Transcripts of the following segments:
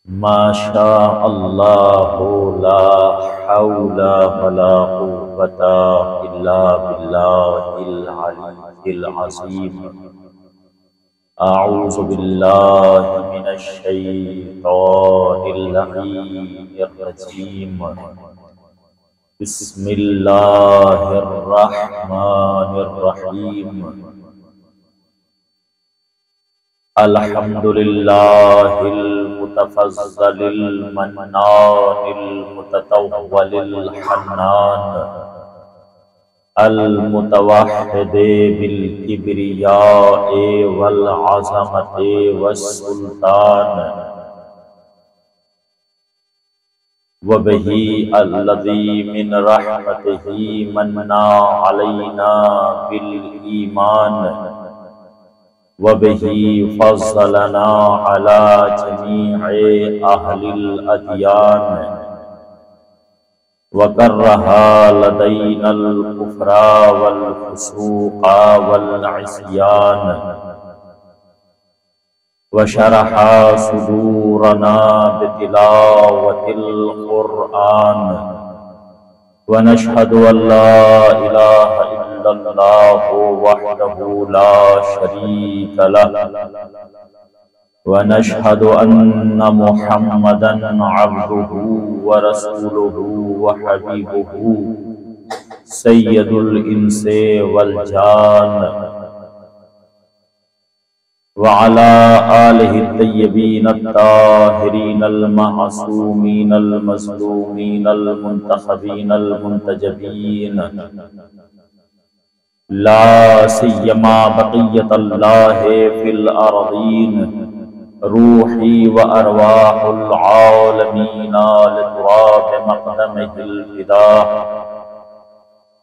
ما شاء الله لا حول ولا قوة إلا بالله العلي العظيم. أعوذ بالله من الشيطان اللعين الرجيم. بسم الله الرحمن الرحيم. الحمد لله المتفضل المنان المتطول الحنان المتوحد بالكبرياء والعظمة والسلطان، وبه الذي من رحمته منّا علينا بالإيمان، وبه فضلنا على جميع أهل الأديان، وكره لدينا الكفر والفسوق والعصيان، وشرح صدورنا بتلاوة القرآن، ونشهد أن لا إله إلا الله وحده لا شريك له، ونشهد أن محمدًا عبده ورسوله وحبيبه سيد الإنس والجان، وعلى آله الطيبين الطاهرين المعصومين المظلومين المنتخبين المنتجبين، لا سيما بقية الله في الأرضين، روحي وأرواح العالمين لتراب مقدمه الفداء،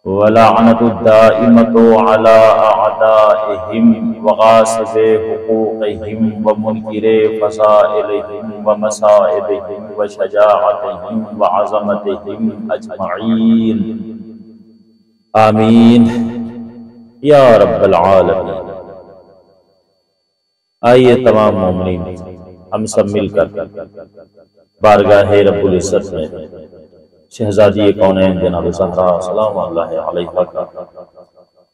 ولعنة الدائمة على أعدائهم وغاصب حقوقهم ومنكر فضائلهم ومصائبهم وشجاعتهم وعظمتهم أجمعين، آمین یا رب العالمین۔ آئیے تمام مومنین ہم سب مل کر بارگاہ رب العزت میں شہزادی کونین جناب زہرا سلام اللہ علیہا کا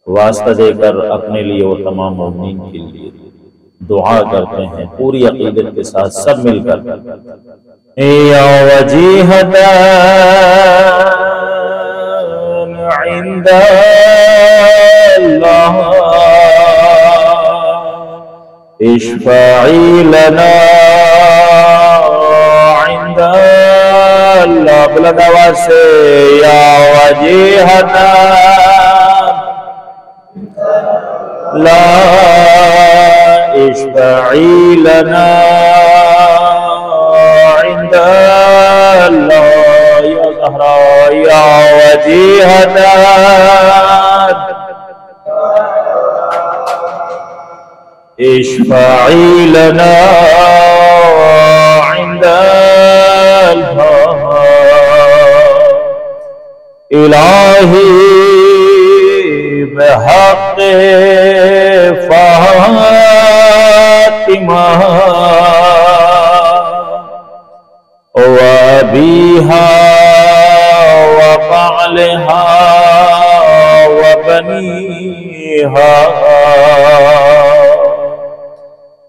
واسطہ دے کر اپنے لیے اور تمام مومنین کے لیے دعا کرتے ہیں پوری عقیدت کے ساتھ سب مل کر۔ یا وجیہتان عند اللہ اشفعی لنا عند اللہ، بلند آواز سے یا وجیہتان لا اشفعی لنا عند اللہ، یا زہرا یا وجیہتان اشفعی لنا عند اللہ، الہی بحق فاطمہ وابیہا وبعلہا وبنیہا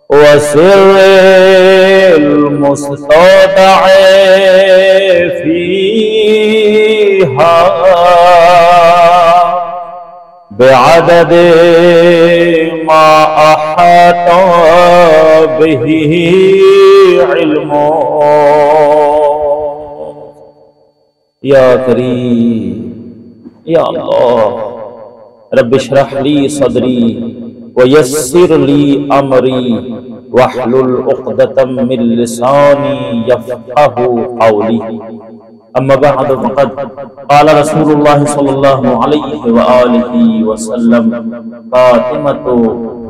وسر المستودع فيها بعدد ما أحاط به علمه، یا کریم یا اللہ رب اشرح لی صدری ویسر لی امری واحلل عقدۃ من لسانی یفقهوا قولی، اما بعد فقد قال رسول اللہ صلی اللہ علیہ وآلہ وسلم فاطمۃ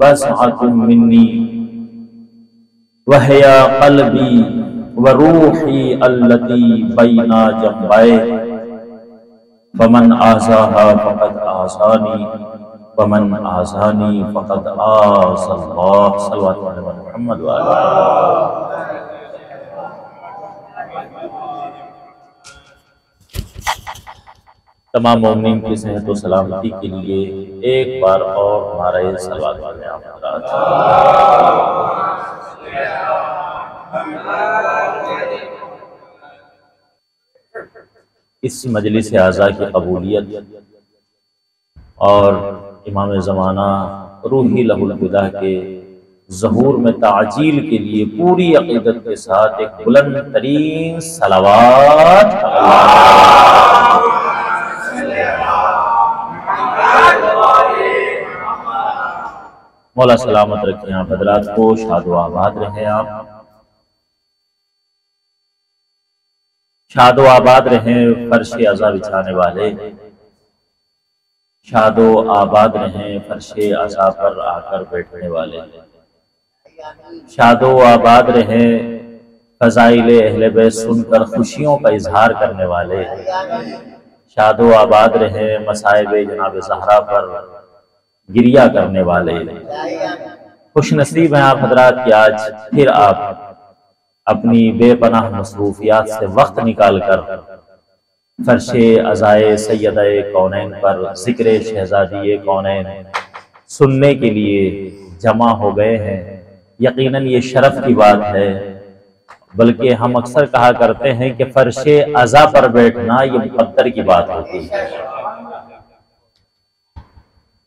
بضعۃ منی وہی قلبی وروحی التی بین جنبی، فمن آذاها فقد آذانی ومن آذانی فقد آذى اللہ، صلوات علی محمد وآلہ۔ تمام مومنین کی صحت و سلامتی کے لیے ایک بار اور نعرہ صلوات پڑھیں آپ حضرات۔ اس مجلس اعزا کی قبولیت اور امام زمانہ روحی لہ الہدیٰ کے ظہور میں تعجیل کے لیے پوری عقیدت کے ساتھ ایک بلند ترین صلوات مولا سلامت رکھیں آپ حضرات کو، شاد و آباد رہیں آپ، شاد و آباد رہیں فرش عزا بچھانے والے، شاد و آباد رہیں فرش عزا پر آ کر بیٹھنے والے، شاد و آباد رہیں فضائل اہل بیت سن کر خوشیوں کا اظہار کرنے والے، شاد و آباد رہیں مصائب جناب زہرا پر گریہ کرنے والے۔ خوش نصیب ہیں آپ حضرات کہ آج پھر آپ اپنی بے پناہ مصروفیات سے وقت نکال کر فرش عزائے سیدہ کونین پر ذکر شہزادی کونین سننے کے لیے جمع ہو گئے ہیں۔ یقیناً یہ شرف کی بات ہے، بلکہ ہم اکثر کہا کرتے ہیں کہ فرش عزا پر بیٹھنا یہ مقدر کی بات ہوتی ہے۔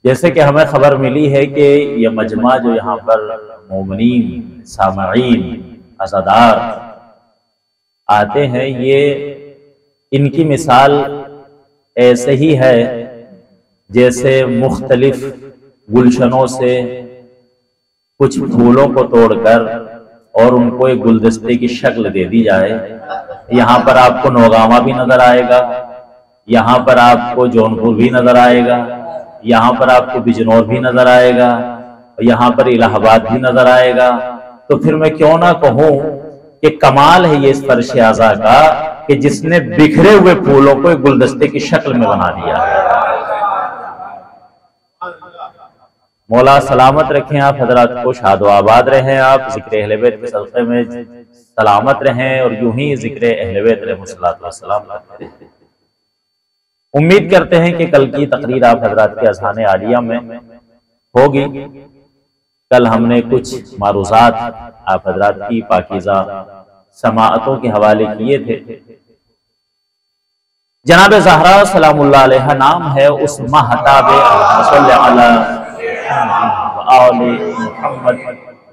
جیسے کہ ہمیں خبر ملی ہے کہ یہ مجمع جو یہاں پر مومنین، سامعین، عزادار آتے ہیں، یہ ان کی مثال ایسے ہی ہے جیسے مختلف گلشنوں سے کچھ پھولوں کو توڑ کر اور ان کو ایک گلدستے کی شکل دے دی جائے۔ یہاں پر آپ کو نوگاما بھی نظر آئے گا، یہاں پر آپ کو جونپور بھی نظر آئے گا، یہاں پر آپ کو بجنور بھی نظر آئے گا، یہاں پر الہ آباد بھی نظر آئے گا۔ تو پھر میں کیوں نہ کہوں کہ کمال ہے یہ اس فرش عزا کا کہ جس نے بکھرے ہوئے پھولوں کو ایک گلدستے کی شکل میں بنا دیا ہے۔ مولا سلامت رکھیں آپ حضرات کو، شاد و آباد رہیں آپ، ذکر اہل بیت کے صدقے میں سلامت رہیں اور یوں ہی ذکر اہل بیت علیہ السلام کرتے رہیں۔ امید کرتے ہیں کہ کل کی تقریر آپ حضرات کے اذہان عالیہ میں ہوگی۔ کل ہم نے کچھ معروضات آپ حضرات کی پاکیزہ سماعتوں کے حوالے کیے تھے۔ جناب زہرا سلام اللہ علیہ نام ہے اس مہتاب صلی علی آل محمد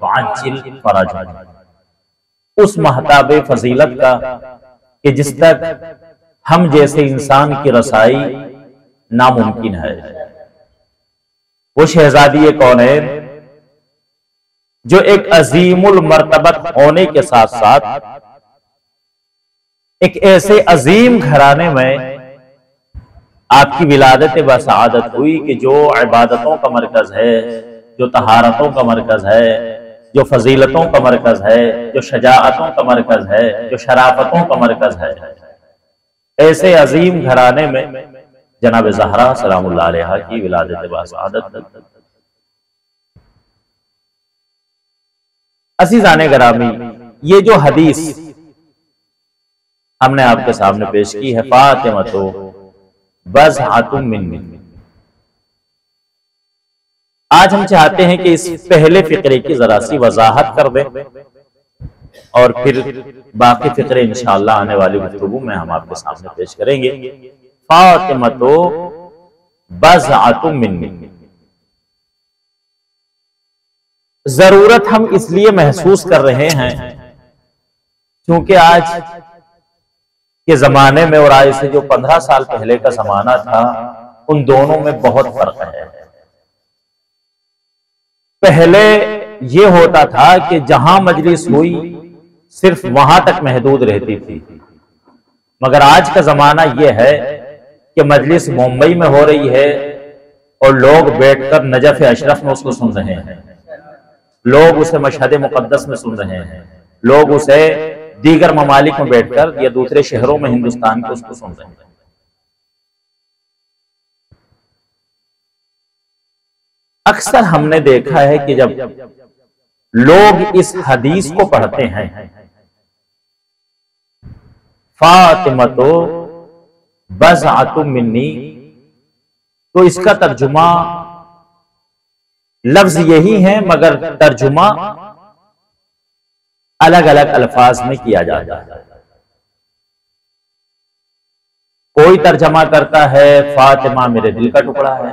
وعجل فرج، اس مہتاب فضیلت کا کہ جس تک ہم جیسے انسان کی رسائی ناممکن ہے۔ وہ شہزادی کونین جو ایک عظیم المرتبت ہونے کے ساتھ ساتھ ایک ایسے عظیم گھرانے میں آپ کی ولادت بسعادت ہوئی کہ جو عبادتوں کا مرکز ہے، جو طہارتوں کا مرکز ہے، جو فضیلتوں کا مرکز ہے، جو شجاعتوں کا مرکز ہے، جو شرافتوں کا مرکز ہے، ایسے عظیم گھرانے میں جناب زہرا سلام اللہ علیہ کی ولادت بسعادت۔ عزیزان گرامی، یہ جو حدیث ہم نے آپ کے سامنے پیش کی ہے، فاطمۃ بضعۃ منی، آج ہم چاہتے ہیں کہ اس پہلے فقرے کی ذرا سی وضاحت کر دیں اور پھر باقی فقرے انشاءاللہ آنے والی گفتگو میں ہم آپ کے سامنے پیش کریں گے۔ فاطمۃ بضعۃ منی، ضرورت ہم اس لیے محسوس کر رہے ہیں کیونکہ آج کے زمانے میں اور آج سے جو 15 سال پہلے کا زمانہ تھا، ان دونوں میں بہت فرق ہے۔ پہلے یہ ہوتا تھا کہ جہاں مجلس ہوئی صرف وہاں تک محدود رہتی تھی، مگر آج کا زمانہ یہ ہے کہ مجلس ممبئی میں ہو رہی ہے اور لوگ بیٹھ کر نجف اشرف میں اس کو سن رہے ہیں، لوگ اسے مشہد مقدس میں سن رہے ہیں، لوگ اسے دیگر ممالک میں بیٹھ کر یا دوسرے شہروں میں ہندوستان کے اس کو سن رہے ہیں۔ اکثر ہم نے دیکھا ہے کہ جب لوگ اس حدیث کو پڑھتے ہیں، فاطمۃ بضعۃ منی، تو اس کا ترجمہ لفظ یہی ہے مگر ترجمہ الگ الگ الفاظ میں کیا جاتا ہے۔ کوئی ترجمہ کرتا ہے فاطمہ میرے دل کا ٹکڑا ہے،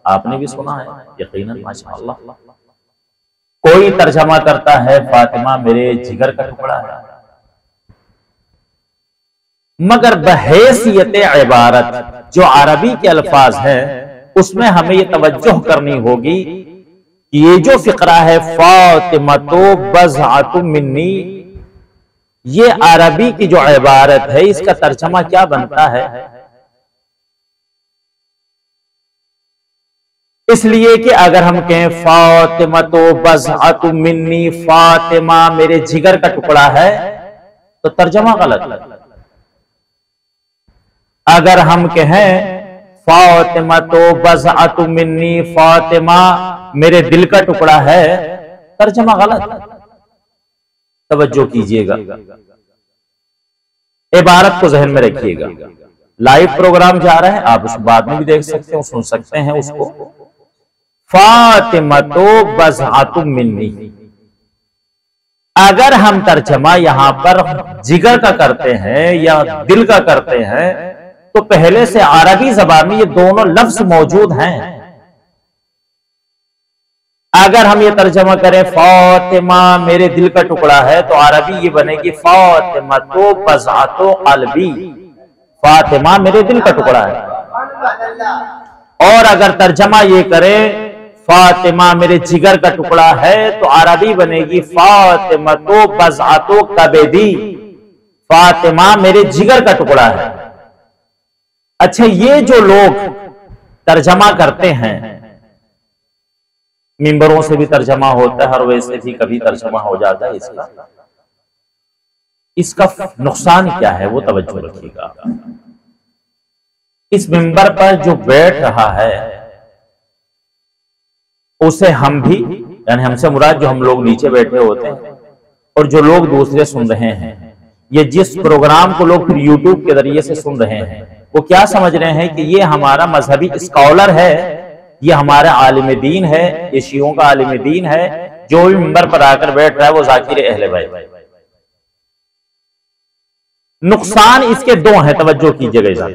آپ نے بھی سنا ہے یقیناً ماشاءاللہ۔ کوئی ترجمہ کرتا ہے فاطمہ میرے جگر کا ٹکڑا ہے، مگر بحیثیت عبارت جو عربی کے الفاظ ہیں اس میں ہمیں یہ توجہ کرنی ہوگی کہ یہ جو فقرہ ہے فاطمۃ بضعۃ منی، یہ عربی کی جو عبارت ہے اس کا ترجمہ کیا بنتا ہے؟ اس لیے کہ اگر ہم کہیں فاطمۃ بضعۃ منی، فاطمہ میرے جگر کا ٹکڑا ہے، تو ترجمہ غلط ہے۔ اگر ہم کہیں فاطمۃ بضعۃ منی، فاطمہ میرے دل کا ٹکڑا ہے، ترجمہ غلط ہے۔ توجہ کیجئے گا، عبارت کو ذہن میں رکھیے گا۔ لائیو پروگرام جا رہا ہے، آپ اس بعد میں بھی دیکھ سکتے ہیں، سن سکتے ہیں اس کو۔ فاطمۃ بضعۃ منی، اگر ہم ترجمہ یہاں پر جگر کا کرتے ہیں یا دل کا کرتے ہیں تو پہلے سے عربی زبان میں یہ دونوں لفظ موجود ہیں۔ اگر ہم یہ ترجمہ کریں فاطمہ میرے دل کا ٹکڑا ہے تو عربی یہ بنے گی فاطمۃ بضعۃ قلبی، فاطمہ میرے دل کا ٹکڑا ہے۔ اور اگر ترجمہ یہ کریں فاطمہ میرے جگر کا ٹکڑا ہے تو عربی بنے گی فاطمۃ بضعۃ کبدی، فاطمہ میرے جگر کا ٹکڑا ہے۔ اچھا، یہ جو لوگ ترجمہ کرتے ہیں، ممبروں سے بھی ترجمہ ہوتا ہے اور ویسے بھی کبھی ترجمہ ہو جاتا ہے، اس کا نقصان کیا ہے وہ توجہ رکھیے گا۔ اس ممبر پر جو بیٹھ رہا ہے اسے ہم بھی، یعنی ہم سے مراد جو ہم لوگ نیچے بیٹھے ہوتے ہیں اور جو لوگ دوسرے سن رہے ہیں، یہ جس پروگرام کو لوگ پھر یوٹیوب کے ذریعے سے سن رہے ہیں، وہ کیا سمجھ رہے ہیں کہ یہ ہمارا مذہبی اسکالر ہے، یہ ہمارا عالم دین ہے، یہ شیعوں کا عالم دین ہے، جو بھی ممبر پر آ کر بیٹھ رہا ہے وہ ذاکر اہل بیت۔ نقصان اس کے دو ہیں، توجہ کیجئے گا۔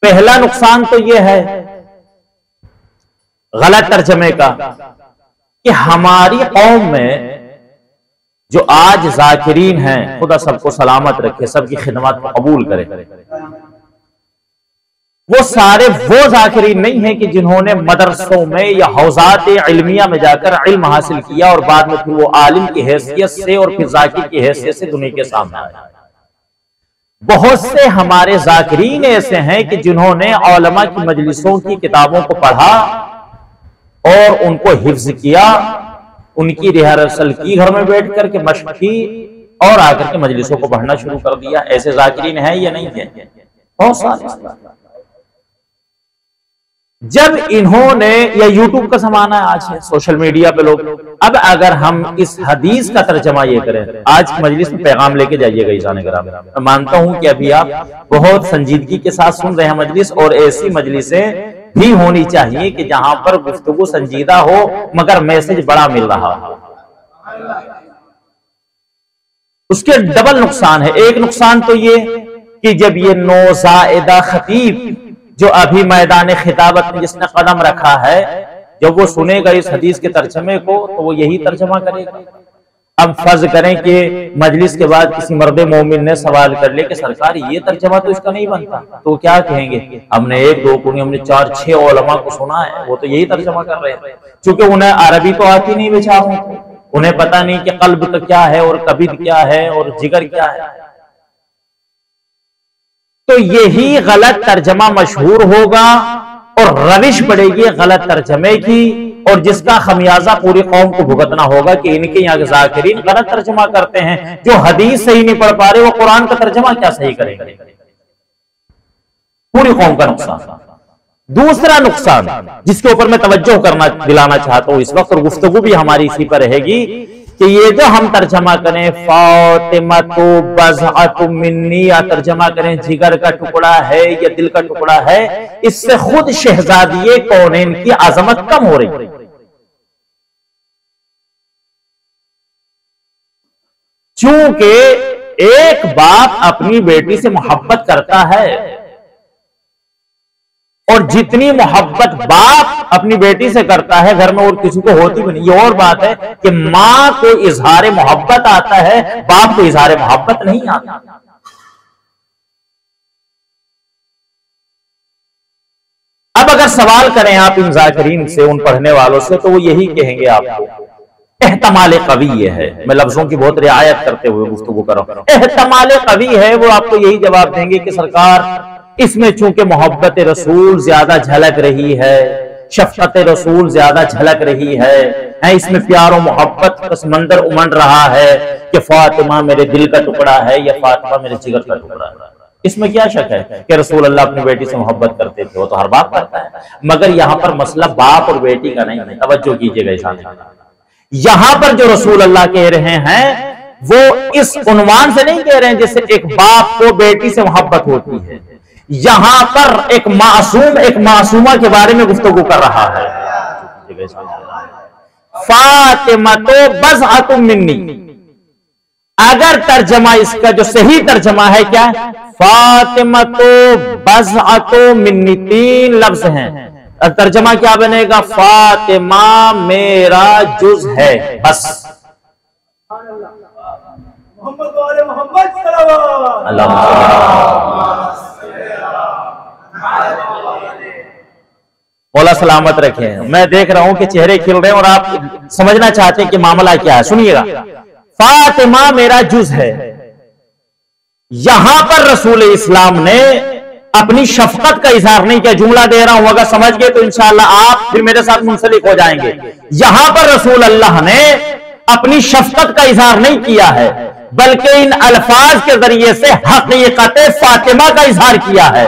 پہلا نقصان تو یہ ہے غلط ترجمے کا کہ ہماری قوم میں جو آج ذاکرین ہیں، خدا سب کو سلامت رکھے، سب کی خدمات کو قبول کرے، وہ سارے وہ ذاکرین نہیں ہیں کہ جنہوں نے مدرسوں میں یا حوزات علمیہ میں جا کر علم حاصل کیا اور بعد میں پھر وہ عالم کی حیثیت سے اور پھر ذاکر کی حیثیت سے دنیا کے سامنے آئے۔ بہت سے ہمارے ذاکرین ایسے ہیں کہ جنہوں نے علماء کی مجلسوں کی کتابوں کو پڑھا اور ان کو حفظ کیا، ان کی ریہرسل کی گھر میں بیٹھ کر کے، مشق کی اور آ کر کے مجلسوں کو پڑھنا شروع کر دیا۔ ایسے ذاکرین ہیں یا نہیں ہیں؟ بہت سارے۔ جب انہوں نے، یا یوٹیوب کا زمانہ ہے آج ہے، سوشل میڈیا پہ لوگ، اب اگر ہم اس حدیث کا ترجمہ یہ کریں، آج کی مجلس میں پیغام لے کے جائیے گا عزیزان گرامی، میں مانتا ہوں کہ ابھی آپ بہت سنجیدگی کے ساتھ سن رہے ہیں مجلس، اور ایسی مجلسیں بھی ہونی چاہیے کہ جہاں پر گفتگو سنجیدہ ہو مگر میسج بڑا مل رہا ہو۔ اس کے ڈبل نقصان ہے۔ ایک نقصان تو یہ کہ جب یہ نوزائیدہ خطیب جو ابھی میدان خطابت میں جس نے قدم رکھا ہے، جب وہ سنے گا اس حدیث کے ترجمے کو تو وہ یہی ترجمہ کرے گا۔ اب فرض کریں کہ مجلس کے بعد کسی مرد مومن نے سوال کر لے کہ سرکار یہ ترجمہ تو اس کا نہیں بنتا، تو کیا کہیں گے؟ ہم نے ایک دو کو نہیں، ہم نے 4-6 علماء کو سنا ہے، وہ تو یہی ترجمہ کر رہے ہیں، چونکہ انہیں عربی تو آتی نہیں بیچاروں کو، انہیں پتہ نہیں کہ قلب کا کیا ہے اور کبد کیا ہے اور جگر کیا ہے۔ تو یہی غلط ترجمہ مشہور ہوگا اور روش پڑے گی غلط ترجمے کی، اور جس کا خمیازہ پوری قوم کو بھگتنا ہوگا کہ ان کے یہاں ذاکرین غلط ترجمہ کرتے ہیں، جو حدیث صحیح نہیں پڑھ پا رہے وہ قرآن کا ترجمہ کیا صحیح کریں گے؟ پوری قوم کا نقصان۔ دوسرا نقصان جس کے اوپر میں توجہ کرنا دلانا چاہتا ہوں اس وقت، اور گفتگو بھی ہماری اسی پر رہے گی، کہ یہ جو ہم ترجمہ کریں فاطمہ تو بضعۃ منی، یا ترجمہ کریں جگر کا ٹکڑا ہے یا دل کا ٹکڑا ہے، اس سے خود شہزادی کونین کی عظمت کم ہو رہی ہے۔ چونکہ ایک باپ اپنی بیٹی سے محبت کرتا ہے، اور جتنی محبت باپ اپنی بیٹی سے کرتا ہے گھر میں اور کسی کو ہوتی بھی نہیں۔ یہ اور بات ہے کہ ماں کو اظہار محبت آتا ہے، باپ کو اظہار محبت نہیں آتا۔ اب اگر سوال کریں آپ ان ذاکرین سے، ان پڑھنے والوں سے، تو وہ یہی کہیں گے آپ کو، احتمال قوی یہ ہے، میں لفظوں کی بہت رعایت کرتے ہوئے گفتگو کر رہا ہوں، احتمال قوی ہے، وہ آپ کو یہی جواب دیں گے کہ سرکار اس میں چونکہ محبت رسول زیادہ جھلک رہی ہے، شفقت رسول زیادہ جھلک رہی ہے، اس میں پیار و محبت کا سمندر امنڈ رہا ہے کہ فاطمہ میرے دل کا ٹکڑا ہے یا فاطمہ میرے جگر کا ٹکڑا ہے۔ اس میں کیا شک ہے کہ رسول اللہ اپنی بیٹی سے محبت کرتے تھے، وہ تو ہر باپ کرتا ہے، مگر یہاں پر مسئلہ باپ اور بیٹی کا نہیں ہے، توجہ کیجئے گا اس آنے۔ یہاں پر جو رسول اللہ کہہ رہے ہیں وہ اس عنوان سے نہیں کہہ رہے ہیں جیسے ایک باپ کو بیٹی سے محبت ہوتی ہے، یہاں پر ایک معصوم ایک معصومہ کے بارے میں گفتگو کر رہا ہے۔ فاطمہ تو بضعۃ منی، اگر ترجمہ اس کا جو صحیح ترجمہ ہے کیا ہے؟ فاطمہ تو بضعۃ منی، تین لفظ ہیں، ترجمہ کیا بنے گا؟ فاطمہ میرا جز ہے، بس۔ محمد والے محمد صلوات اللہ مولا سلامت رکھیں۔ میں دیکھ رہا ہوں کہ چہرے کھل رہے ہیں اور آپ سمجھنا چاہتے ہیں کہ معاملہ کیا ہے، سنیے گا۔ فاطمہ میرا جز ہے، یہاں پر رسول اسلام نے اپنی شفقت کا اظہار نہیں کیا، جملہ دے رہا ہوں، اگر سمجھ گئے تو انشاءاللہ آپ پھر میرے ساتھ منسلک ہو جائیں گے۔ یہاں پر رسول اللہ نے اپنی شفقت کا اظہار نہیں کیا ہے، بلکہ ان الفاظ کے ذریعے سے حقیقت فاطمہ کا اظہار کیا ہے۔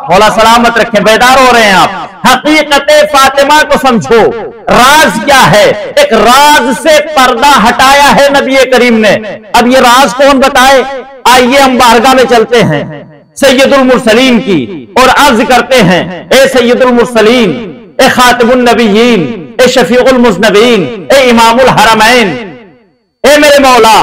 مولا سلامت رکھیں، بیدار ہو رہے ہیں آپ؟ حقیقت فاطمہ کو سمجھو، راز کیا ہے؟ ایک راز سے پردہ ہٹایا ہے نبی کریم نے۔ اب یہ راز کون بتائے؟ آئیے ہم بارگاہ میں چلتے ہیں سید المرسلین کی اور عرض کرتے ہیں، اے سید المرسلین، اے خاتم النبیین، اے شفیع المذنبین، اے امام الحرمین، اے میرے مولا،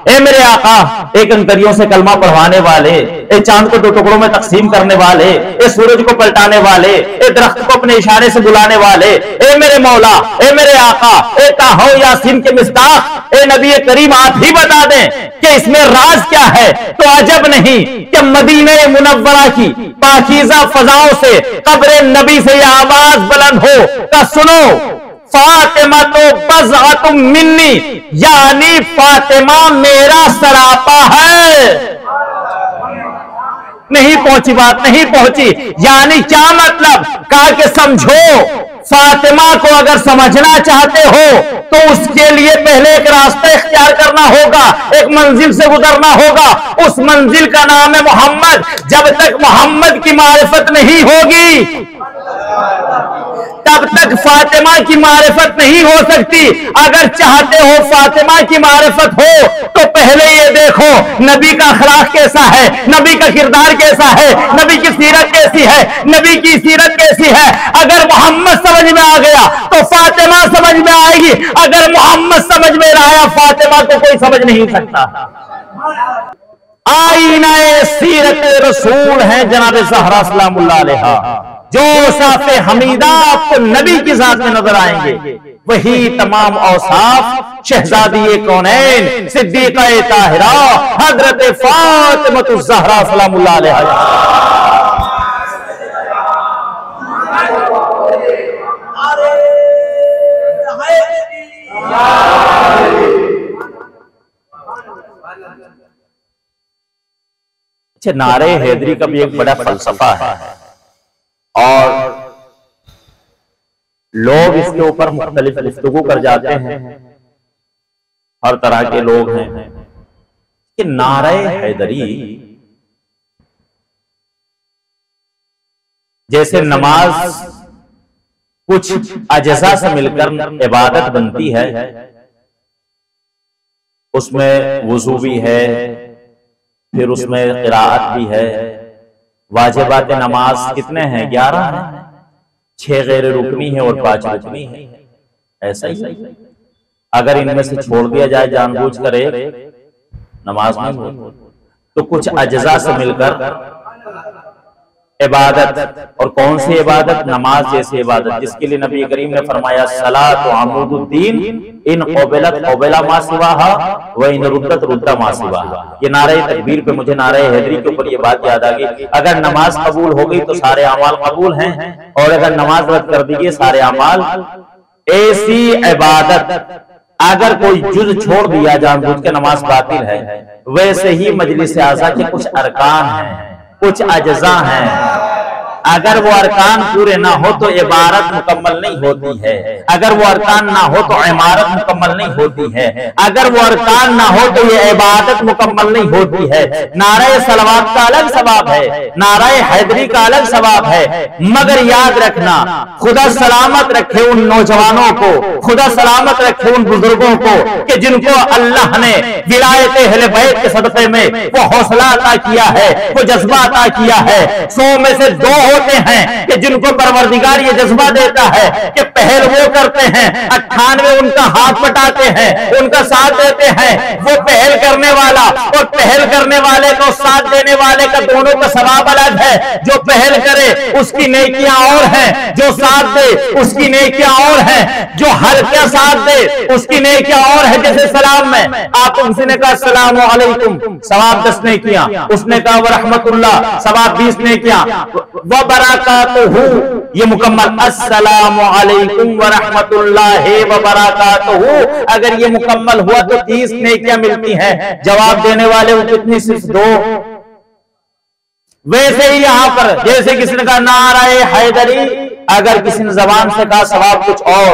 اے میرے آقا، اے کنکریوں سے کلمہ پڑھوانے والے، اے چاند کو دو ٹکڑوں میں تقسیم کرنے والے، اے سورج کو پلٹانے والے، اے درخت کو اپنے اشارے سے بلانے والے، اے میرے مولا، اے میرے آقا، اے طٰہٰ و یاسین کے مصداق، اے نبی کریم آپ ہی بتا دیں کہ اس میں راز کیا ہے۔ تو عجب نہیں کہ مدینہ منورہ کی پاکیزہ فضاؤں سے قبر نبی سے یہ آواز بلند ہو کہ سنو، فاطمہ تو بضعۃ منی، یعنی فاطمہ میرا سراپا ہے۔ نہیں پہنچی بات، نہیں پہنچی، یعنی کیا مطلب؟ کہا کہ سمجھو، فاطمہ کو اگر سمجھنا چاہتے ہو تو اس کے لیے پہلے ایک راستہ اختیار کرنا ہوگا، ایک منزل سے گزرنا ہوگا، اس منزل کا نام ہے محمد۔ جب تک محمد کی معرفت نہیں ہوگی تب تک فاطمہ کی معرفت نہیں ہو سکتی۔ اگر چاہتے ہو فاطمہ کی معرفت ہو تو پہلے یہ دیکھو نبی کا اخلاق کیسا ہے، نبی کا کردار کیسا ہے، نبی کی سیرت کیسی ہے، نبی کی سیرت کیسی ہے۔ اگر محمد سمجھ میں آ گیا تو فاطمہ سمجھ میں آئے گی، اگر محمد سمجھ میں نہ آیا فاطمہ کو کوئی سمجھ نہیں سکتا۔ آئینہ سیرت رسول ہیں جناب زہرا سلام اللہ علیہا، جو اوصاف حمیدہ آپ کو نبی کی ذات میں نظر آئیں گے، وہی تمام اوصاف شہزادی کونین صدیقہ طاہرہ حضرت فاطمہ الزہرا سلام اللہ علیہا۔ اچھا، نعرہ حیدری کا بھی ایک بڑا فلسفہ ہے اور لوگ اس کے اوپر مختلف گفتگو کر جاتے ہیں، ہر طرح کے لوگ ہیں کہ نعرہ حیدری جیسے نماز کچھ اجزاء سے مل کر عبادت بنتی ہے، اس میں وضو بھی ہے، پھر اس میں قراءت بھی ہے۔ واجبات نماز کتنے ہیں؟ 11 ہیں، 6 غیر رکنی ہیں اور 5 رکنی ہیں۔ ایسا ہی اگر ان میں سے چھوڑ دیا جائے جان بوجھ کر نماز نہیں ہوتی، تو کچھ اجزاء سے مل کر عبادت، اور کون سی عبادت؟ نماز جیسی عبادت، جس کے لیے نبی کریم نے فرمایا صلاۃ عمود الدین ان قبلت قبل ما سواہا و ان ردت رد ما سواہا۔ یہ نعرہ تکبیر پہ مجھے نعرہ حیدری کے اوپر یہ بات یاد آ گئی، اگر نماز قبول ہو گئی تو سارے اعمال قبول ہیں، اور اگر نماز رد کر دیجیے سارے اعمال۔ ایسی عبادت اگر کوئی جز چھوڑ دیا جان بوجھ کے نماز باطل ہے۔ ویسے ہی مجلس اعضاء کے کچھ ارکان ہیں، کچھ اجزاء ہیں، اگر وہ ارکان پورے نہ ہو تو عبارت مکمل نہیں ہوتی ہے، اگر وہ ارکان نہ ہو تو عمارت مکمل نہیں ہوتی ہے، اگر وہ ارکان نہ ہو تو یہ عبادت مکمل نہیں ہوتی ہے۔ نعرہ صلوات کا الگ ثواب ہے، نعرہ حیدری کا الگ ثواب ہے، مگر یاد رکھنا خدا سلامت رکھے ان نوجوانوں کو، خدا سلامت رکھے ان بزرگوں کو کہ جن کو اللہ نے ولایت اہل بیت کے صدقے میں وہ حوصلہ عطا کیا ہے، وہ جذبہ عطا کیا ہے۔ 100 میں سے 2 ہوتے ہیں کہ جن کو پروردگار یہ جذبہ دیتا ہے کہ پہل وہ کرتے ہیں، 98 ان کا ہاتھ پٹاتے ہیں، ان کا ساتھ دیتے ہیں۔ وہ پہل کرنے والا اور پہل کرنے والے کو ساتھ دینے والے کا دونوں کا ثواب الگ ہے۔ جو پہل کرے اس کی نیکیاں اور ہیں، جو ساتھ دے اس کی نیکیاں اور ہیں، جو ہلکا ساتھ دے اس کی نیکیاں اور ہیں۔ جیسے سلام میں آپ کسی نے کہا السلام علیکم، ثواب 10 نیکیاں، اس نے کہا ورحمت اللہ، ثواب 20 نیکیاں، وبرکاتہ، یہ مکمل السلام علیکم ورحمت اللہ وبرکاتہ، اگر یہ مکمل ہوا تو 30 نیکیاں ملتی ہیں۔ جواب دینے والے وہ کتنی؟ صرف 2۔ ویسے ہی یہاں پر جیسے کسی نے کہا نعرہ حیدری، اگر کسی نے زبان سے کہا ثواب کچھ اور،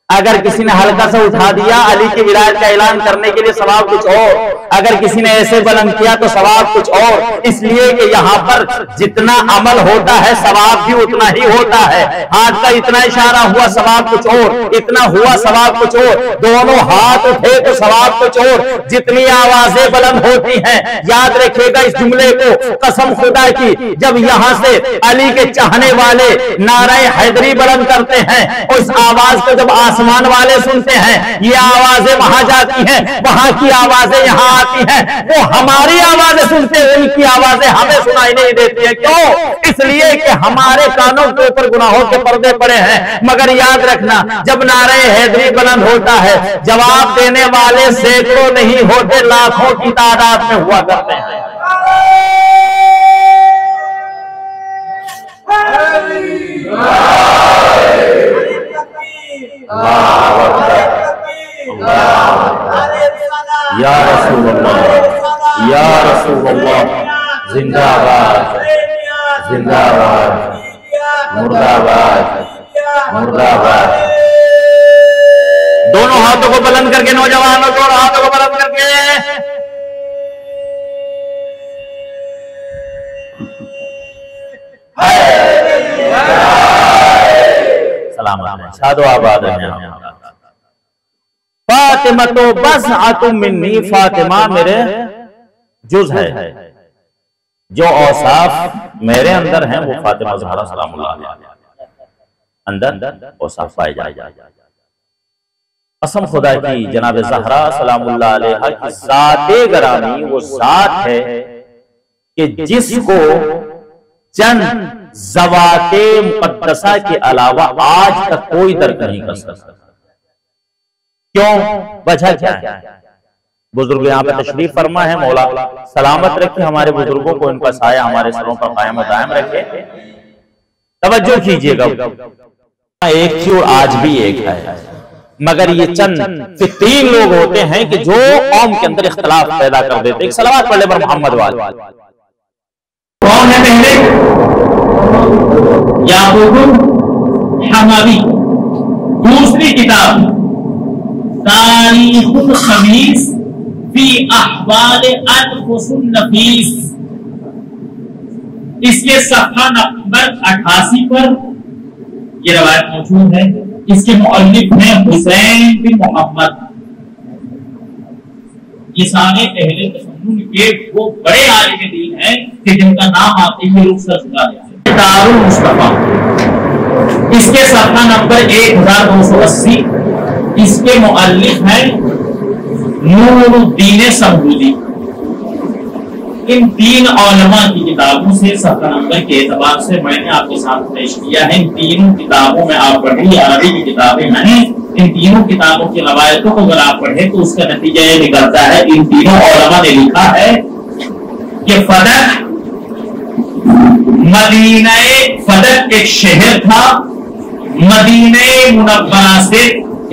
اگر کسی نے ہلکا سے اٹھا دیا علی کی ولایت کا اعلان کرنے کے لیے ثواب کچھ اور، اگر کسی نے ایسے بلند کیا تو ثواب کچھ اور۔ اس لیے کہ یہاں پر جتنا عمل ہوتا ہے ثواب بھی اتنا ہی ہوتا ہے۔ ہاتھ کا اتنا اشارہ ہوا ثواب کچھ اور، اتنا ہوا ثواب کچھ اور، دونوں ہاتھ اٹھے تو ثواب کچھ اور۔ جتنی آوازیں بلند ہوتی ہیں، یاد رکھیے گا اس جملے کو، قسم خدا کی، جب یہاں سے علی کے چاہنے والے نعرہ حیدری بلند کرتے ہیں، اس آواز کو جب آسمان والے سنتے ہیں، یہ آوازیں وہاں جاتی ہیں، وہاں کی آوازیں یہاں آتی ہیں، وہ ہماری آوازیں سنتے ہیں، ان کی آوازیں ہمیں سنائی نہیں دیتی ہیں۔ کیوں؟ اس لیے کہ ہمارے کانوں کے اوپر گناہوں کے پردے پڑے ہیں۔ مگر یاد رکھنا جب نعرہ حیدری بلند ہوتا ہے، جواب دینے والے سینکڑوں نہیں ہوتے، لاکھوں کی تعداد میں ہوا کرتے ہیں۔ یا رسول اللہ، یا رسول اللہ، زندہ باد، زندہ باد، مردہ باد، مردہ باد۔ دونوں ہاتھوں کو بلند کر کے نوجوانوں، دونوں ہاتھوں کو بلند کر کے سلامت شادو آباد ہیں۔ فاطمہ تو بضعۃ منی، فاطمہ میرے جز ہے، جو اوصاف میرے اندر ہیں وہ فاطمہ زہرا سلام اللہ علیہ اندر اوصاف پائے جائے۔ قسم خدا کی جناب زہرا سلام اللہ علیہ کی ذات گرامی وہ ذات ہے کہ جس کو چند ذوات مقدسہ کے علاوہ آج تک کوئی درک نہیں کر سکتا۔ کیوں؟ وجہ کیا ہے؟ بزرگ یہاں پہ تشریف فرما ہے، مولا سلامت رکھے ہمارے بزرگوں کو، ان کا سایہ ہمارے سروں پر قائم و دائم رکھے۔ توجہ کیجئے گا، ایک تھی اور آج بھی ایک ہے، مگر یہ چند 3 لوگ ہوتے ہیں کہ جو قوم کے اندر اختلاف پیدا کر دیتے۔ ایک صلوات پڑھ لے بر محمد والے۔ کون ہے پہلے؟ یعقوب حموی۔ دوسری کتاب تاریخ الخمیس فی احوال انفس النفیس، اس کے صفحہ نمبر 88 پر یہ روایت موجود ہے۔ اس کے مؤلف ہیں حسین بن محمد۔ یہ سارے اہل تسنن کے وہ بڑے عالم دین ہیں کہ جن کا نام آتے ہی رخ سر جھکا دیتے ہیں۔ دار المصطفیٰ، اس کے صفحہ نمبر 1280، اس کے مؤلف ہیں نور الدین سمبودی۔ ان تین علماء کی کتابوں سے صفحہ نمبر کے اعتبار سے میں نے آپ کے ساتھ پیش کیا ہے۔ ان تینوں کتابوں میں آپ پڑھیں، عربی کی کتابیں ہیں، ان تینوں کتابوں کی روایتوں کو اگر آپ پڑھیں تو اس کا نتیجہ یہ نکلتا ہے ان تینوں علماء نے لکھا ہے کہ فدق مدینہ، فدق ایک شہر تھا مدینہ منورہ سے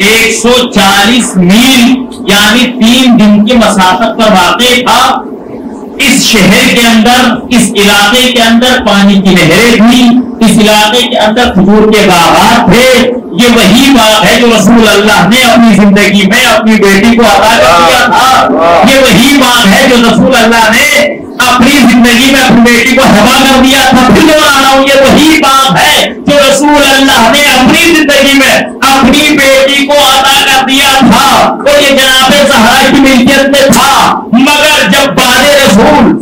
140 میل یعنی 3 دن کی مسافت پر واقع تھا۔ اس شہر کے اندر، اس علاقے کے اندر پانی کی نہریں تھیں، اس علاقے کے اندر کھجور کے باغات تھے۔ یہ وہی باغ ہے جو رسول اللہ نے اپنی زندگی میں اپنی بیٹی کو عطا کر دیا تھا۔ یہ وہی باغ ہے جو رسول اللہ نے اپنی زندگی میں اپنی بیٹی کو ہبا کر دیا تھا۔ پھر جو رہا ہوں، یہ وہی باغ ہے جو رسول اللہ نے اپنی زندگی میں اپنی بیٹی کو عطا کر دیا تھا، اور یہ جناب زہرا کی ملکیت میں تھا۔ مگر جب بعد رسول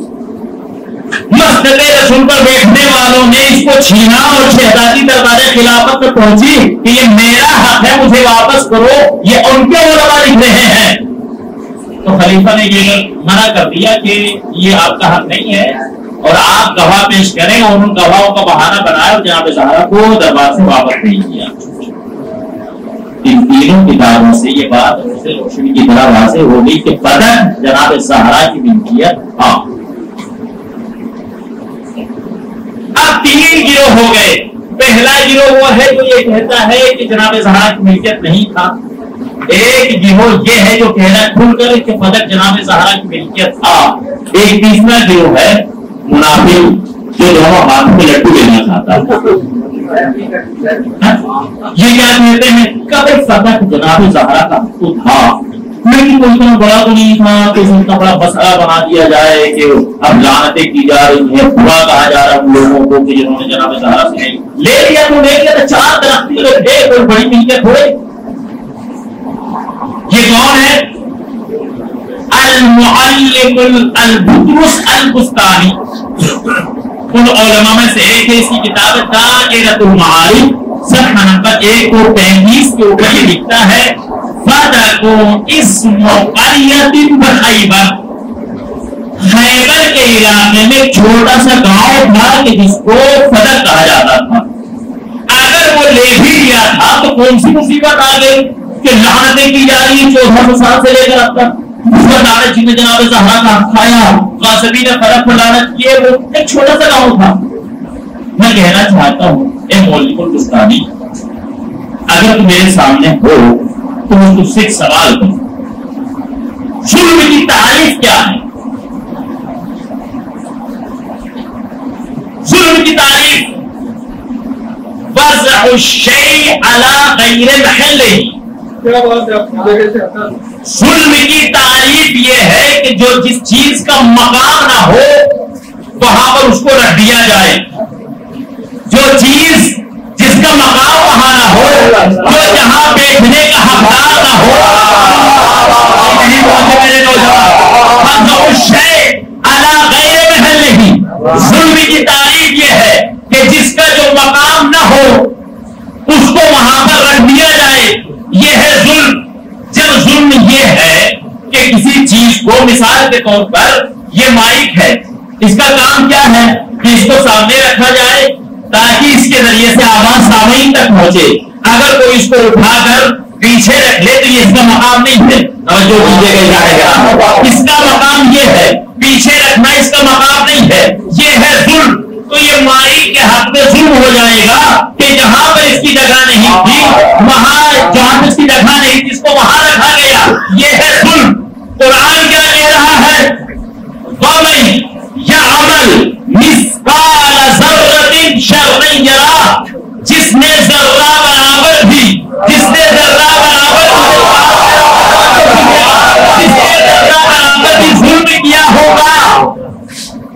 مسجد رسول پر بیٹھنے والوں نے اس کو چھینا اور شہزادی دربار خلافت میں پہنچی کہ یہ میرا حق ہے، مجھے واپس کرو، یہ ان کے علماء لکھ رہے ہیں، تو خلیفہ نے یہ منع کر دیا کہ یہ آپ کا حق نہیں ہے اور آپ گواہ پیش کریں، اور ان گواہوں کا بہانہ بنایا اور جناب زہرا کو دربار سے واپس نہیں کیا۔ ان تینوں کتابوں سے یہ بات روشنی کی طرح واضح ہو گئی کہ بدن جناب زہرا کی ملکیت تھا۔ اب 3 گروہ ہو گئے۔ پہلا گروہ وہ ہے جو یہ کہتا ہے کہ جناب زہرا کی ملکیت نہیں تھا۔ ایک گروہ یہ ہے جو کہنا کھل کر کہ فدق جناب زہرا کی ملکیت تھا۔ ایک تیسرا گروہ ہے منافق جو دونوں ہاتھ میں لڈو لینا چاہتا ہے۔ یہ کیا کہتے ہیں کہ فدق جناب زہرا کا تو تھا، لیکن وہ اتنا بڑا تو نہیں تھا کہ اس اتنا بڑا مسئلہ بنا دیا جائے کہ اب لعنتیں کی جا رہی ہیں، برا کہا جا رہا ہے ان لوگوں کو کہ جنہوں نے جناب زہرا سے لے لیا تو لے لیا، تو 4 درخت تھے، کوئی بڑی ملکیت تھوڑے۔ یہ کون ہے؟ المعلم البطرس البستانی، ان علماء میں سے ایک ہے۔ اس کی کتاب دائرۃ المعارف صفحہ نمبر 135 کے اوپر یہ لکھتا ہے فدق اسم قریۃ بخیبر، خیبر کے علاقے میں چھوٹا سا گاؤں تھا کہ جس کو فدق کہا جاتا تھا۔ اگر وہ لے بھی لیا تھا تو کون سی مصیبت آ گئی کہ لعنتیں کی جا رہی 14 سال سے لے کر اب تک۔ اس پر لعنت جن نے جناب زہرا کا حق کھایا، غاصبین نے فدق پر لعنت کیے، وہ ایک چھوٹا سا گاؤں تھا۔ میں کہنا چاہتا ہوں اے مولوی البستانی، اگر تم میرے سامنے ہو تو میں تجھ سے ایک سوال کروں، ظلم کی تعریف کیا ہے؟ ظلم کی تعریف وضع الشیء علی غیر محلہ۔ ظلم کی تعریف یہ ہے کہ جو جس چیز کا مقام نہ ہو وہاں پر اس کو رکھ دیا جائے، جو چیز جس کا مقام وہاں نہ ہو، جو جہاں بیٹھنے کا حقدار نہ ہو، نہیں پہنچے میرے نوجوان، وضع الشیء علی غیر محلہ۔ ظلم کی تعریف یہ ہے کہ جس کا جو مقام نہ ہو اس کو وہاں پر رکھ دیا جائے، یہ ہے ظلم۔ جب ظلم یہ ہے کہ کسی چیز کو، مثال کے طور پر یہ مائک ہے، اس کا کام کیا ہے کہ اس کو سامنے رکھا جائے تاکہ اس کے ذریعے سے آواز سامعین تک پہنچے۔ اگر کوئی اس کو اٹھا کر پیچھے رکھ لے تو یہ اس کا مقام نہیں ہے، توجہ کیجیے گا، اس کا مقام یہ ہے، پیچھے رکھنا اس کا مقام نہیں ہے، یہ ہے ظلم۔ تو یہ مائک کے حق میں ظلم ہو جائے گا کہ جہاں پر اس کی جگہ نہیں تھی، وہاں جہاں پر اس کی جگہ نہیں تھی اس کو وہاں رکھا گیا، یہ ہے ظلم۔ قرآن کیا کہہ رہا ہے؟ وَمَن يَعْمَلْ مِثْقَالَ ذَرَّةٍ شَرًّا يَرَهُ، جس نے ذرہ برابر بھی، جس نے ذرہ برابر بھی ظلم کیا ہوگا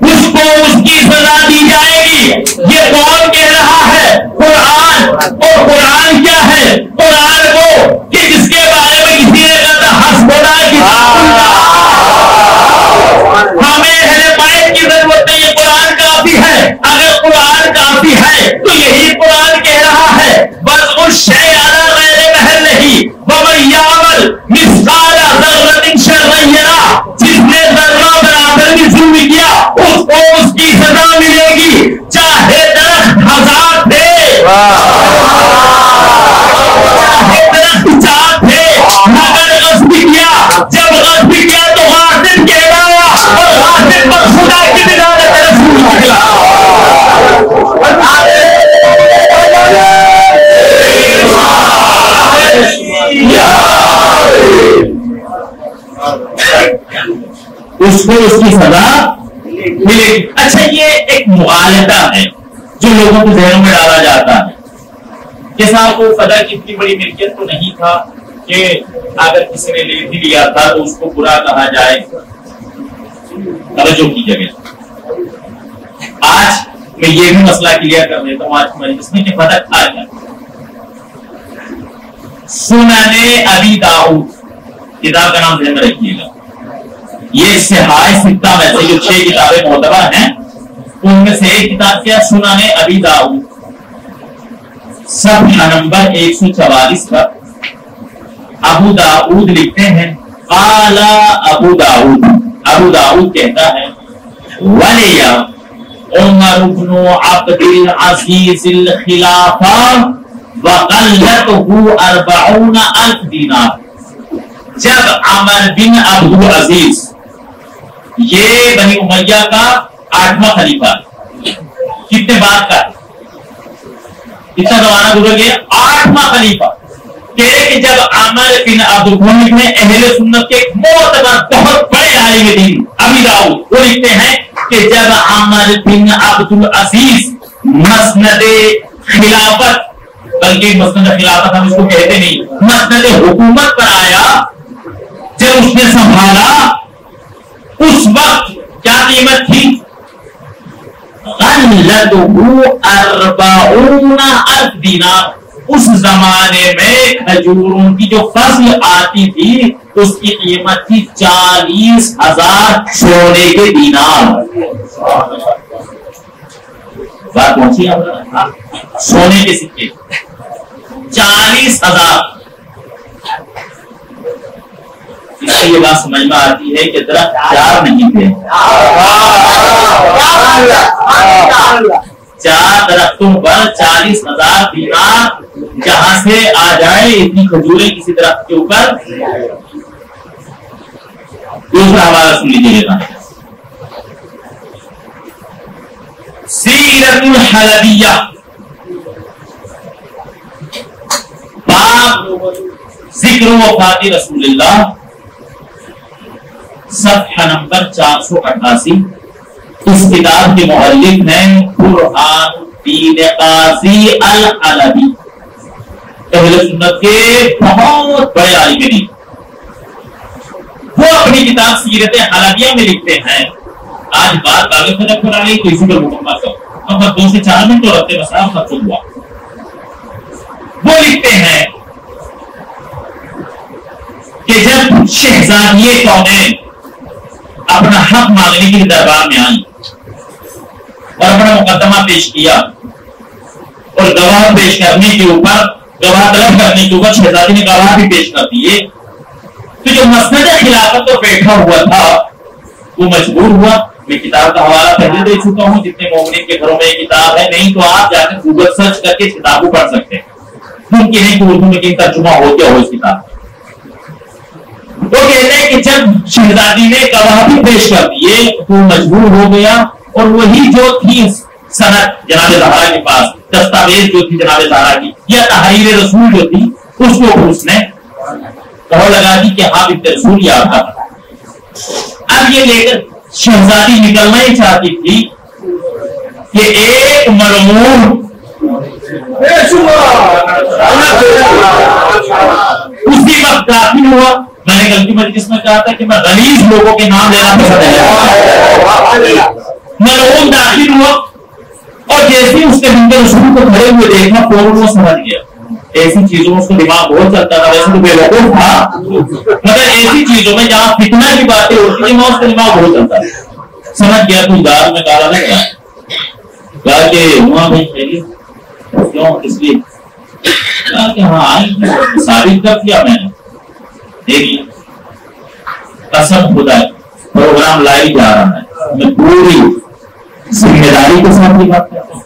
اس کو اس کی سزا دی جائے گی۔ یہ کون کہہ رہا ہے؟ قرآن۔ اور قرآن کیا ہے؟ قرآن وہ کہ جس کے بارے میں کسی نے کہا حسبنا کتاب اللہ اس کو اس کی سزا ملے گی. اچھا یہ ایک مغالطہ ہے جو لوگوں کے ذہنوں میں ڈالا جاتا ہے کہ صاحب وہ فضا کی اتنی بڑی ملکیت تو نہیں تھا کہ اگر کسی نے لے بھی لیا تھا تو اس کو برا کہا جائے. توجہ کی جگہ آج میں یہ بھی مسئلہ کلیئر کر دیتا ہوں آج مجلس میں کہ فضا تھا کیا. سنن ابی داؤد کتاب کا نام ذہن میں رکھیے گا. یہ صحاح ستہ میں سے جو 6 کتابیں معتبر ہیں ان میں سے ایک کتاب کیا سنن ابی داؤد صفحہ نمبر 144 پر ابو داؤد لکھتے ہیں قال ابو داؤد کہتا ہے ولی عمر بن عبد العزیز الخلافہ وقلته 40,000 دینار. جب عمر بن عبد العزیز یہ بنی امیہ کا 8واں خلیفہ کتنے بعد کا کتنا زمانہ گزر گیا 8واں خلیفہ کہ جب عامر بن عبد الحمید نے اہل سنت کے معتبر بہت بڑے عالم دین ابی داؤد وہ لکھتے ہیں کہ جب عامر بن عبد العزیز مسند خلافت بلکہ مسند خلافت ہم اس کو کہتے نہیں مسند حکومت پر آیا جب اس نے سنبھالا اس وقت کیا قیمت تھی غلته 40,000 دینار. اس زمانے میں کھجوروں کی جو فصل آتی تھی اس کی قیمت تھی 40,000 سونے کے دینار. بات پہنچی سونے کے سکے 40,000. اس سے یہ بات سمجھ میں آتی ہے کہ درخت 4 نہیں تھے 4 درختوں پر 40,000 دینار جہاں سے آ جائے اتنی کھجوریں کسی درخت کے اوپر. دوسرا حوالہ سن لیجیے گا سیرت الحلبیہ باب ذکر وفات رسول اللہ صفحہ نمبر 488. اس کتاب کے مؤلف ہیں برہان الدین قاضی الحلبی اہل سنت کے بہت بڑے عالم دین. وہ اپنی کتاب سیرت حلبیہ میں لکھتے ہیں آج بات کاغذ پر رکھ کر آ گئی تو اسی پر مکمل کرو اب 2 سے 4 منٹ اور رکھتے مسئلہ ختم ہوا. وہ لکھتے ہیں کہ جب شہزادیے کونین اپنا حق مانگنے کے لیے دربار میں آئی اور اپنا مقدمہ پیش کیا اور گواہ پیش کرنے کے اوپر گواہ طلب کرنے کے اوپر شہزادی نے گواہ بھی پیش کر دیے تو جو مسند خلافت پر بیٹھا ہوا تھا وہ مجبور ہوا. میں کتاب کا حوالہ پہلے دے چکا ہوں جتنے مومنین کے گھروں میں یہ کتاب ہے نہیں تو آپ جا کے گوگل سرچ کر کے کتابوں پڑھ سکتے ہیں. ممکن ہے کہ اردو میں کہیں ترجمہ ہو گیا ہو اس کتاب. وہ کہتے ہیں کہ جب شہزادی نے گواہ بھی پیش کر دیے تو مجبور ہو گیا اور وہی جو تھی سند جناب زہرا کے پاس دستاویز جو تھی جناب زہرا کی یا تحریر رسول جو تھی اس کو اس نے کہو لگا دی کہ ہاں بنت رسول یہ آپ کا. اب یہ لے کر شہزادی نکلنا ہی چاہتی تھی کہ ایک مرموم اسی وقت داخل ہوا. میں نے غلطی مجلس میں کہا تھا کہ میں غلیظ لوگوں کے نام لینا پسند ہے. مرحوم داخل ہوا اور جیسے اس کے بنت رسول کو کھڑے ہوئے دیکھا فوراً وہ سمجھ گیا. ایسی چیزوں میں اس کو دماغ بہت چلتا تھا ویسے تو بے وقوف تھا مگر ایسی چیزوں میں جہاں فتنہ کی باتیں ہوتی ہیں وہاں اس کا دماغ بہت چلتا تھا. سمجھ گیا تو دار میں کہا نہیں کہا کہ وہاں بھائی خیریت کیوں اس لیے کہا کہ ہاں آئی ثابت کر دیا میں نے دیکھیے قسم خدا پروگرام لائی جا رہا ہے میں پوری ذمہ داری کے ساتھ یہ بات کرتا ہوں.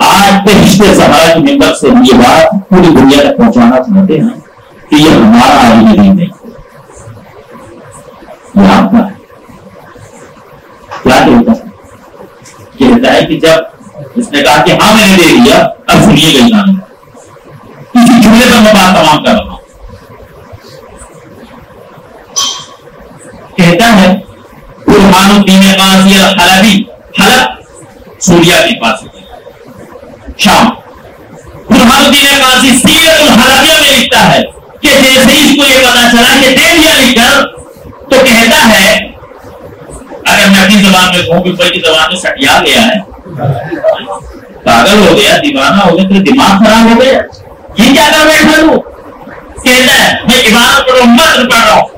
آج بہشت زہرا کی ممبر سے یہ بات پوری دنیا تک پہنچانا چاہتے ہیں کہ یہ ہمارا عالم دین نہیں یہ آپ کا ہے. کیا کہتا ہے کہتا ہے کہ جب اس نے کہا کہ ہاں میں نے دے دیا اب سنیے گا جانے کسی جملے پر میں بات تمام کر رہا ہوں. کہتا ہے برہان الدین قاضی الحلبی، حلب سوریا کے پاس شام، برہان الدین قاضی سیرت الحلبیہ میں لکھتا ہے کہ جیسے اس کو یہ پتا چلا کہ دے دیا لکھ کر، تو کہتا ہے اگر میں اپنی زبان میں کہوں کہ اوپر کی زبان میں سٹیا گیا ہے، پاگل ہو گیا، دیوانہ ہو گیا، تو دماغ خراب ہو گیا، یہ کیا کر بیٹھا تو؟ کہتا ہے میں عبارت پڑھ رہا ہوں، متن پڑھ رہا ہوں،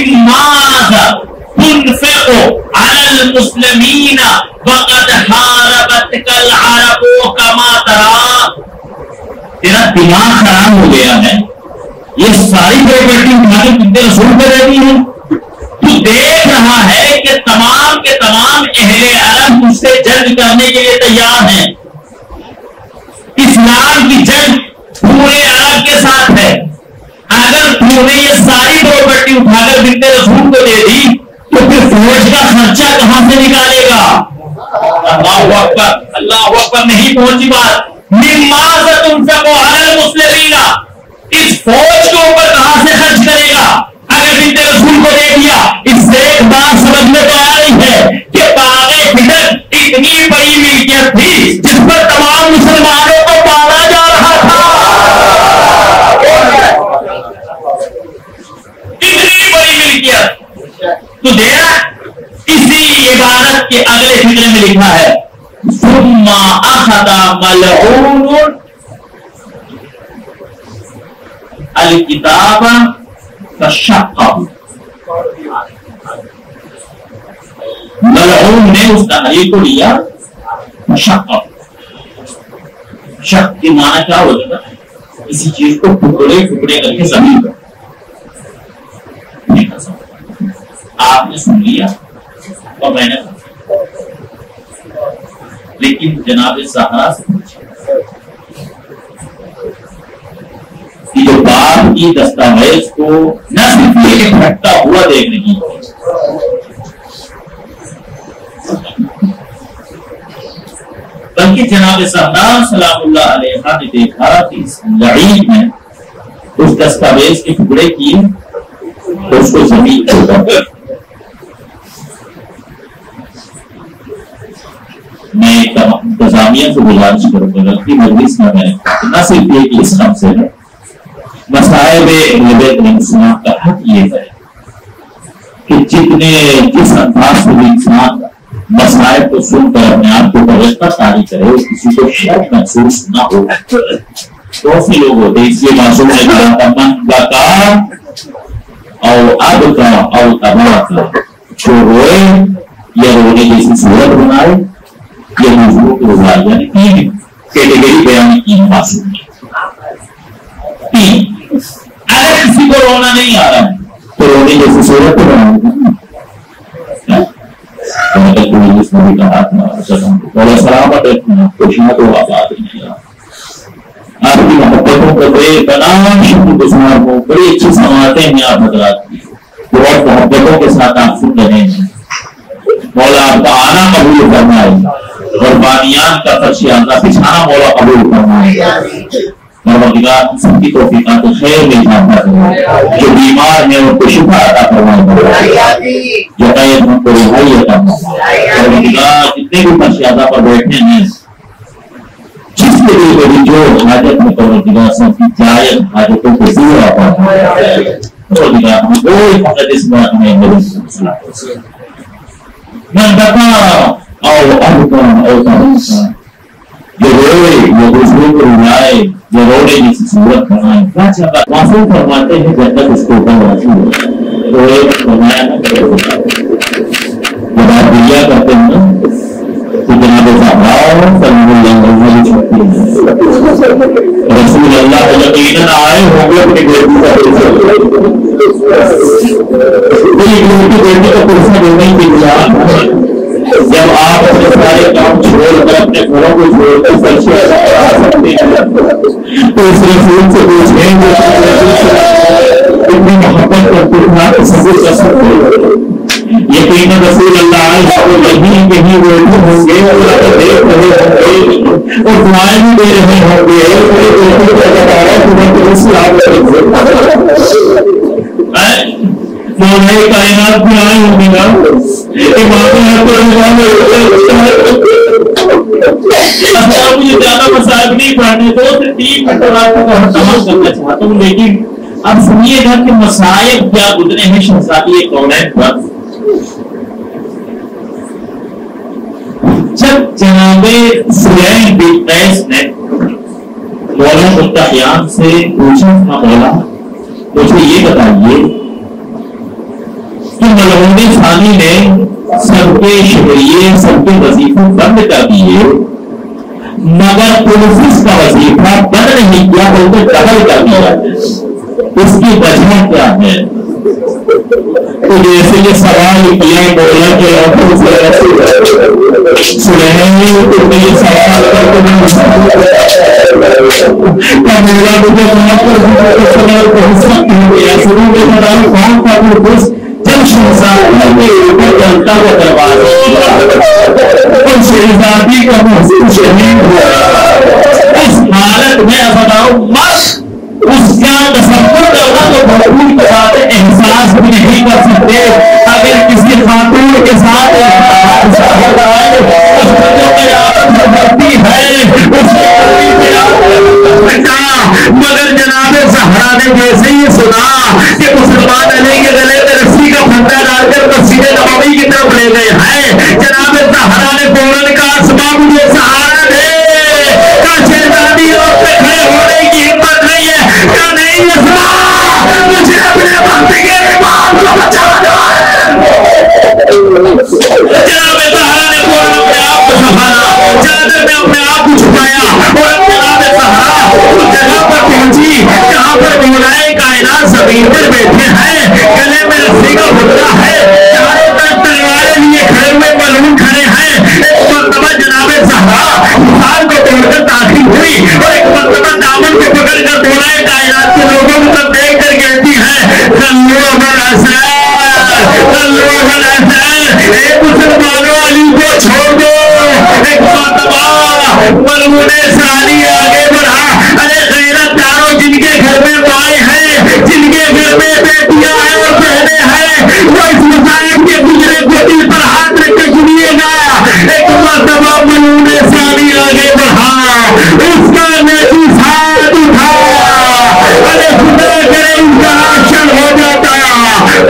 مماذا تنفق علی المسلمین وقد حاربتک العرب کما ترى. تیرا دماغ خراب ہو گیا ہے، یہ ساری پراپرٹی اٹھا کے تم رسول پہ رہتی ہے، تو دیکھ رہا ہے کہ تمام کے تمام اہل عرب مجھ سے جنگ کرنے کے لیے تیار ہیں، اسلام کی جنگ پورے عرب کے ساتھ ہے، اگر تم نے یہ ساری پراپرٹی اٹھا کر بنت رسول کو دے دی تو پھر فوج کا خرچہ کہاں سے نکالے گا؟ اللہ اکبر، اللہ اکبر، نہیں پہنچی بات. مما تنفق علی المسلمین، اس فوج کے اوپر کہاں سے خرچ کرے گا اگر بنت رسول کو دے دیا؟ اس سے ایک بات سمجھ میں تو آ رہی ہے کہ باغ فتن اتنی بڑی ملکیت تھی جس پر تمام مسلمانوں کو پالا جا رہا تھا، اتنی بڑی ملکیت. تو دیکھا اسی عبارت کے اگلے فکرے میں لکھا ہے ثم اخذ ملعون الکتاب فشقہ. ملعون نے اس تحریر کو لیا، فشقہ، شق کے معنی کیا ہوتا ہے؟ کسی چیز کو ٹکڑے ٹکڑے کر کے زمین پر. آپ نے سن لیا اور میں نے، لیکن جناب زہرا سے پوچھا کہ جو باپ کی دستاویز کو نہ صرف یہ پھٹتا ہوا دیکھ رہی ہے، بلکہ جناب زہرا سلام اللہ علیہا نے دیکھا کہ اس لڑائی میں اس دستاویز کے ٹکڑے کیے تو اس کو زمین پر. میں انتظامیہ کو گزارش کروں گا کہ مجلس میں نہ صرف یہ کہ اسلام سے ہے، مصائب انسان کا حق یہ ہے کہ جس انداز سے انسان مصائب کو سن کر اپنے آپ کو فرشتہ طاری کرے، کسی کو شک محسوس نہ ہو. بہت سے لوگ ہوتے اس لیے معصوم نے کہا تھا من بکا اور اب کا اور تباہ کا، جو روئے یا رونے جیسی صورت بنائے یا مضبوط روزہ، یعنی تین کیٹیگری بیان کی معصوم نے. تین، اگر کسی کو رونا نہیں آ رہا ہے تو رونے جیسی صورت تو بنائے. جس نے بھی کہا تھا سلامت خوشیاں تو آباد نہیں، آپ کی محبتوں کو بے پناہ شکر گزار ہو، بڑی اچھی سماعتیں ہیں آپ حضرات کی، بہت محبتوں کے ساتھ آپ سن رہے ہیں. مولا آپ کا آنا قبول فرمائے، قربانیات کا فرشیانہ بچھانا مولا قبول فرمائے. پروردگار سب کی توفیقات خیر میں اضافہ کرے، جو بیمار ہیں ان کو شفا عطا فرمائے، جو غیر ان کو رہائی عطا فرمائے. پروردگار جتنے بھی فرشیانہ پر بیٹھے ہیں، جس کے لیے بھی جو حاجت میں پروردگار سب کی جائز حاجتوں کو دور آتا ہے، پروردگار ہم کوئی فقط اس بات میں من بقا او ابقا او تبقا، جو روئے جو دوسروں کو رلائے، جو رونے جیسی صورت بنائے. معصوم فرماتے ہیں جب تک اس کو اوپر راضی ہو، روئے فرمایا نہ کرو. جب آپ دنیا کرتے ہیں نا تو جناب زہرا صلی اللہ علیہ وسلم رسول اللہ کو یقیناً آئے ہوں گے اپنی بیٹی کا پرسہ دینے کے لیے. جب آپ اپنے سارے کام چھوڑ کر اپنے گھروں کو چھوڑ کر فرشتے آ سکتے ہیں تو اس رسول سے پوچھیں گے اتنی محبت کا کتنا تصور کر سکتے ہیں. یقیناً رسول اللہ کہیں کہیں بیٹھے ہوں گے، اللہ کو دیکھ رہے ہوں گے اور دعائیں بھی دے رہے ہوں گے. کائنات میں آئے ہوں گے نا مجھے زیادہ مسائل نہیں پڑھنے دو، 3 منٹ اور آپ کو تمام کرنا چاہتا ہوں، لیکن اب سنیے گا کہ مسائل کیا گزرے ہیں شہزادی کونین پر۔ جب جناب سلیم بن قیس نے مولا ملتحیان سے پوچھا تھا، مولا مجھے یہ بتائیے کہ ملعون ثانی نے سب کے شہریے سب کے وظیفے بند کر دیے مگر پولیس کا وظیفہ بند نہیں کیا بلکہ ڈبل کر دیا، اس کی وجہ کیا ہے؟ تو جیسے یہ سوال کیا مولا کے آنکھوں سے سلیم تو یہ سوال کر کے مولا مجھے معاف کر دیا، سوال کو حصہ ہو گیا۔ شروع میں بڑا کون تھا وہ بس جب شہزادی کے اوپر جلتا ہوا دروازہ اور شہزادی کا محسن شہید ہوا، اس حالت میں بتاؤ مس اس کا تصور کرنا تو بہت کے ساتھ احساس بھی نہیں کر سکتے۔ اگر کسی خاتون کے ساتھ مگر جناب زہرا نے جیسے ہی سنا کہ مسلمان علی کے گلے میں رسی کا پھندا ڈال کر مسجد نبوی کی طرف لے گئے ہیں، جناب زہرا نے فوراً کہا اسماء مجھے سہارا دے، کہا شہزادی اور پہ کھڑے ہونے کی ہمت نہیں ہے، کہا نہیں اسماء مجھے اپنے وقت کے امام کو بچانا ہے۔ جناب زہرا نے فوراً اپنے آپ کو سنبھالا، چادر میں اپنے آپ کو چھپایا اور جناب زہرا اس جگہ پر پہنچی جہاں پر مولائے کائنات زمین پر بیٹھے ہیں، گلے میں رسی کا پھندا ہے، چاروں طرف تلواریں لیے کھڑے ہوئے ملعون کھڑے ہیں۔ ایک مرتبہ جناب زہرا حصار کو توڑ کر داخل ہوئی اور ایک مرتبہ دامن کو پکڑ کر مولائے کائنات کے لوگوں کو تب دیکھ کر کہتی ہے خلو الحسین خلو الحسین، اے مسلمانوں علی کو چھوڑ دو۔ ایک مرتبہ ملعون ثانی آگے بڑھا، ارے غیرت داروں جن کے گھر میں مائیں ہیں، جن کے گھر میں بیٹیاں ہیں اور بہنیں ہیں، وہ اس مصائب کے گزرے کو دل پر ہاتھ رکھ کے سنیے گا۔ ایک مرتبہ ملعون ثانی آگے بڑھا، اس کا نیچی ہاتھ اٹھا، ارے خدا کرے ان کا حشر ہو جاتا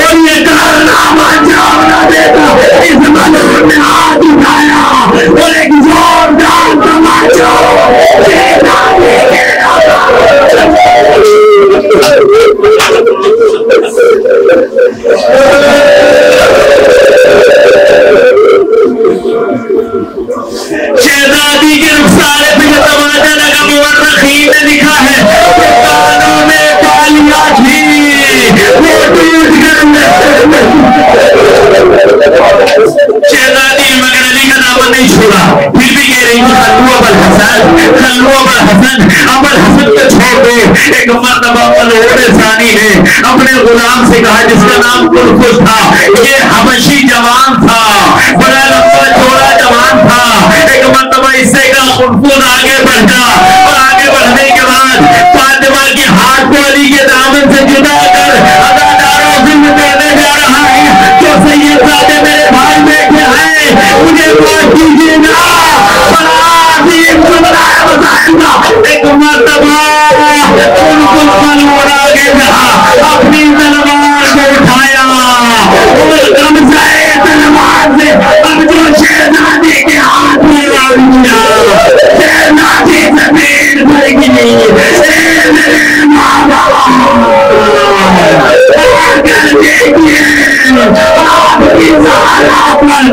اور یہ کارنامہ انجام نہ دیتا۔ اس ملعون نے ہاتھ اٹھایا اور ایک زوردار تماچا شہزادی کے رخسارے پہ جو تماچا لگا مورخین نے لکھا ہے کہ کانوں میں بالیاں تھی وہ ٹوٹ کر شہزادی مگر علی کا دامن نہیں چھوڑا، پھر بھی کہہ رہی تھی خلو ابوالحسن خلو ابوالحسن، ابوالحسن کو چھوڑ دو۔ ایک مرتبہ ملعون ثانی نے اپنے غلام سے کہا جس کا نام قرفز تھا، یہ حبشی جوان تھا، بڑا لمبا چوڑا جوان تھا، ایک مرتبہ اس سے کہا قرفز آگے بڑھ جا، اور آگے بڑھنے کے بعد فاطمہ کے ہاتھ کو علی کے دامن سے جدا کر اداداروں ظلم کرنے جا رہا ہے، جو سید زادے میرے بھائی بیٹھے ہیں مجھے معاف کیجیے گا، بڑا عظیم جملہ ہے مسائل کا۔ ایک مرتبہ قرفز ملعون آگے بڑھا، اپنی تلوار کو اٹھایا اور غمزۂ تلوار سے اب جو شہزادی کے ہاتھ میں ڈال دیا، شہزادی زمین پر گری، اے میرے ماں باپ آ کر دیکھیے آپ کی زہرا پر